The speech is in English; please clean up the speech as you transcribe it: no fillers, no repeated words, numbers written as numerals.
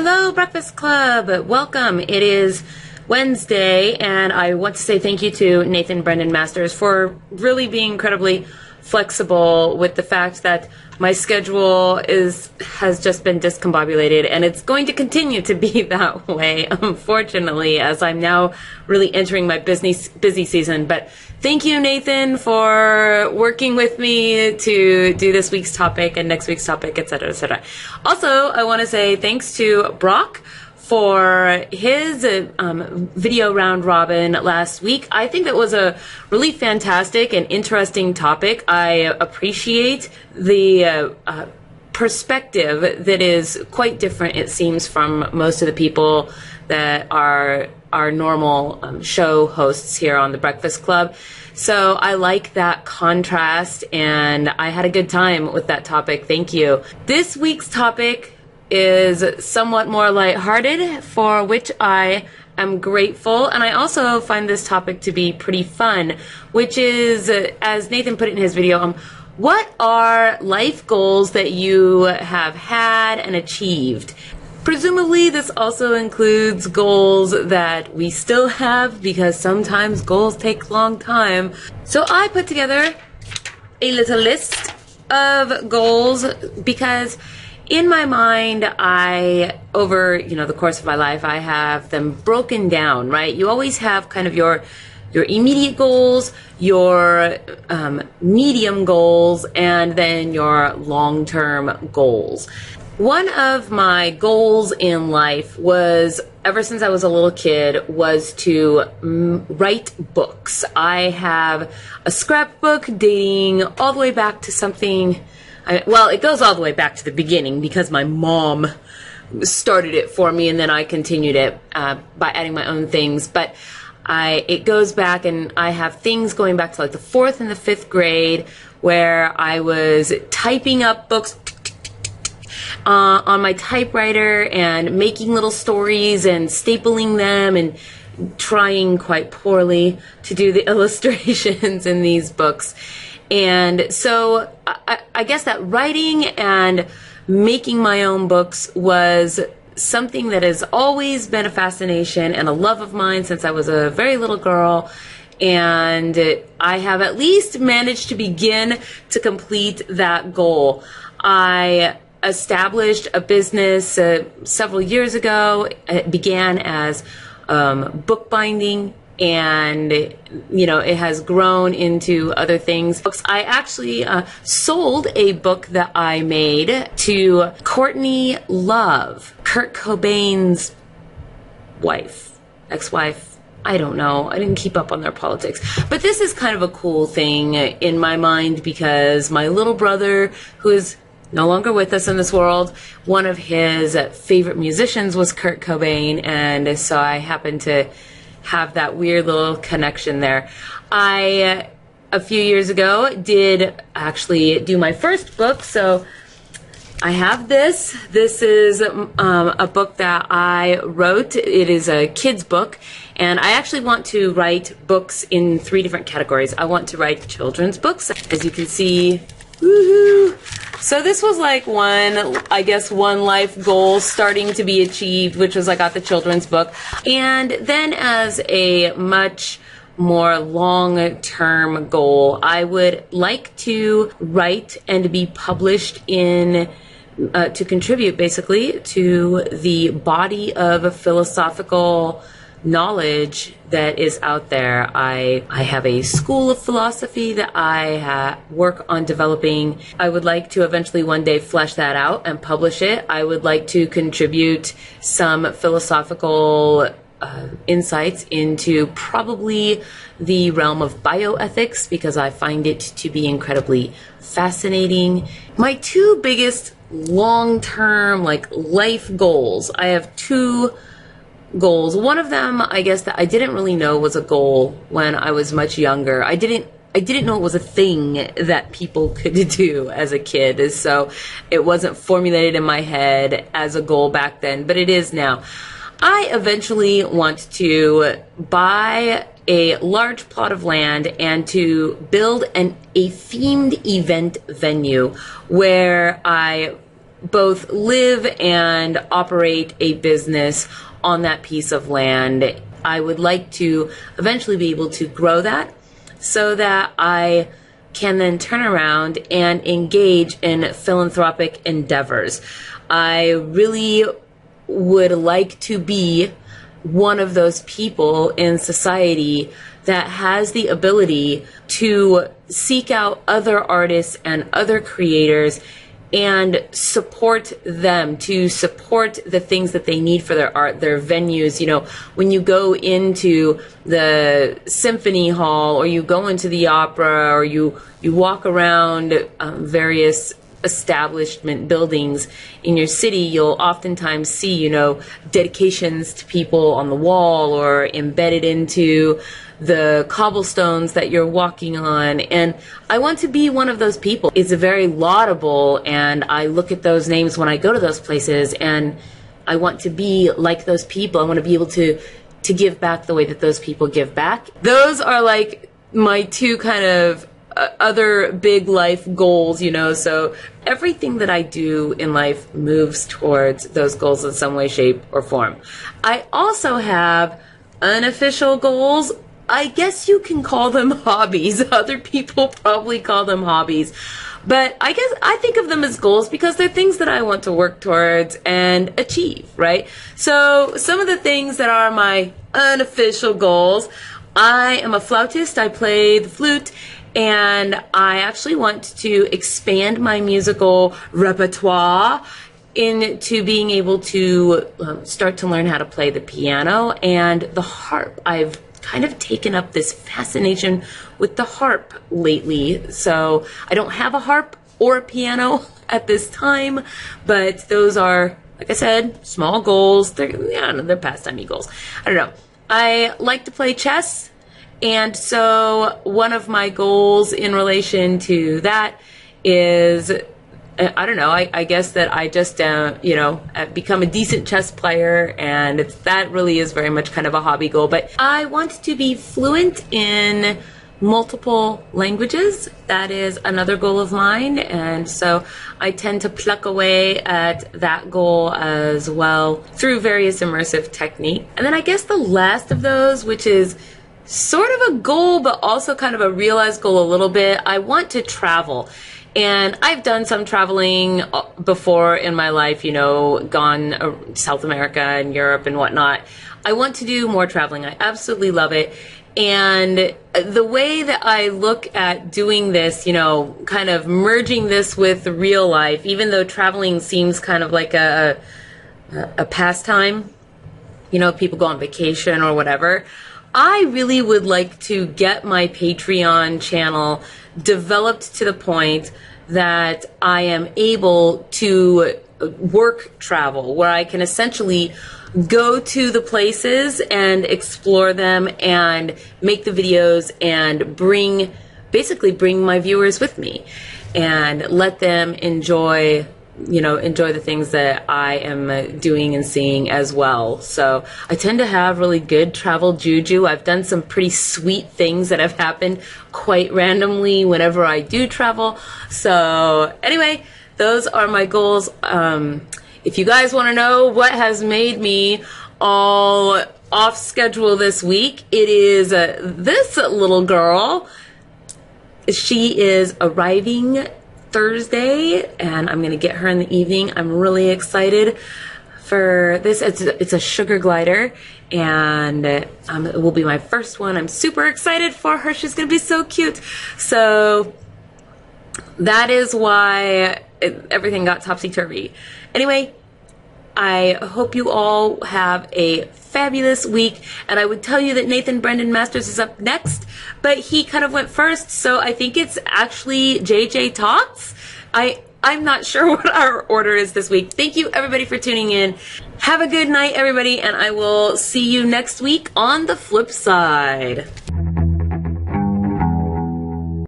Hello, Breakfast Club. Welcome. It is Wednesday, and I want to say thank you to Nathyn Brendan Masters for really being incredibly flexible with the fact that my schedule has just been discombobulated, and it's going to continue to be that way, unfortunately, as I'm now really entering my busy season. But thank you, Nathyn, for working with me to do this week's topic and next week's topic, etc., etc. Also, I want to say thanks to Brock for his video round robin last week. I think that was a really fantastic and interesting topic. I appreciate the perspective that is quite different, it seems, from most of the people that are our normal show hosts here on the Breakfast Club. So I like that contrast, and I had a good time with that topic. Thank you. This week's topic is somewhat more lighthearted, for which I am grateful, and I also find this topic to be pretty fun, which is, as Nathyn put it in his video, what are life goals that you have had and achieved? Presumably this also includes goals that we still have, because sometimes goals take a long time. So I put together a little list of goals because in my mind, over the course of my life, I have them broken down, right? You always have kind of your immediate goals, your medium goals, and then your long-term goals. One of my goals in life was, ever since I was a little kid, was to write books. I have a scrapbook dating all the way back to something. Well, it goes all the way back to the beginning because my mom started it for me, and then I continued it by adding my own things. But it goes back, and I have things going back to like the 4th and the 5th grade where I was typing up books on my typewriter and making little stories and stapling them and trying quite poorly to do the illustrations in these books. And so I guess that writing and making my own books was something that has always been a fascination and a love of mine since I was a very little girl. And I have at least managed to begin to complete that goal. I established a business several years ago. It began as bookbinding, and it has grown into other things. I actually sold a book that I made to Courtney Love, Kurt Cobain's wife, ex-wife. I don't know. I didn't keep up on their politics. But this is kind of a cool thing in my mind because my little brother, who is no longer with us in this world, one of his favorite musicians was Kurt Cobain, and so I happened to have that weird little connection there. I, a few years ago, did actually do my first book, so I have this. This is a book that I wrote. It is a kid's book, and I actually want to write books in 3 different categories. I want to write children's books, as you can see. Woohoo! So this was like one life goal starting to be achieved, which was I got the children's book. And then as a much more long-term goal, I would like to write and be published to contribute basically to the body of philosophical knowledge that is out there. I have a school of philosophy that I work on developing. I would like to eventually one day flesh that out and publish it. I would like to contribute some philosophical insights into probably the realm of bioethics because I find it to be incredibly fascinating. My 2 biggest long-term life goals, I have 2 goals. One of them, I guess, that I didn't really know was a goal when I was much younger. I didn't know it was a thing that people could do as a kid, so it wasn't formulated in my head as a goal back then, but it is now. I eventually want to buy a large plot of land and to build a themed event venue where I both live and operate a business on that piece of land. I would like to eventually be able to grow that so that I can then turn around and engage in philanthropic endeavors. I really would like to be one of those people in society that has the ability to seek out other artists and other creators and support them, to support the things that they need for their art, their venues. You know, when you go into the symphony hall, or you go into the opera, or you walk around various establishment buildings in your city, you'll oftentimes see, you know, dedications to people on the wall or embedded into the cobblestones that you're walking on. And I want to be one of those people. It's very laudable, and I look at those names when I go to those places, and I want to be like those people. I want to be able to give back the way that those people give back. Those are like my two kind of other big life goals, you know. So everything that I do in life moves towards those goals in some way, shape, or form. I also have unofficial goals. I guess you can call them hobbies. Other people probably call them hobbies. But I guess I think of them as goals because they're things that I want to work towards and achieve, right? So some of the things that are my unofficial goals: I am a flautist. I play the flute. And I actually want to expand my musical repertoire into being able to start to learn how to play the piano and the harp. I've kind of taken up this fascination with the harp lately. So I don't have a harp or a piano at this time, but those are, like I said, small goals. They're pastime goals. I don't know. I like to play chess. And so one of my goals in relation to that is, I don't know, I guess that I just, become a decent chess player, and that really is very much kind of a hobby goal. But I want to be fluent in multiple languages. That is another goal of mine. And so I tend to pluck away at that goal as well through various immersive technique. And then I guess the last of those, which is sort of a goal, but also kind of a realized goal a little bit, I want to travel. And I've done some traveling before in my life, you know, gone to South America and Europe and whatnot. I want to do more traveling. I absolutely love it. And the way that I look at doing this, you know, kind of merging this with real life, even though traveling seems kind of like a pastime, you know, people go on vacation or whatever, I really would like to get my Patreon channel developed to the point that I am able to work travel, where I can essentially go to the places and explore them and make the videos and basically bring my viewers with me and let them enjoy the things that I am doing and seeing as well. So I tend to have really good travel juju. I've done some pretty sweet things that have happened quite randomly whenever I do travel. So anyway, those are my goals. If you guys want to know what has made me all off schedule this week, it is this little girl. She is arriving Thursday, and I'm going to get her in the evening. I'm really excited for this. It's a sugar glider, and it will be my first one. I'm super excited for her. She's going to be so cute. So that is why everything got topsy-turvy. Anyway, I hope you all have a fabulous week, and I would tell you that Nathyn Brendan Masters is up next, but he kind of went first, so I think it's actually JJ Talks. I'm not sure what our order is this week. Thank you, everybody, for tuning in. Have a good night, everybody, and I will see you next week on the flip side.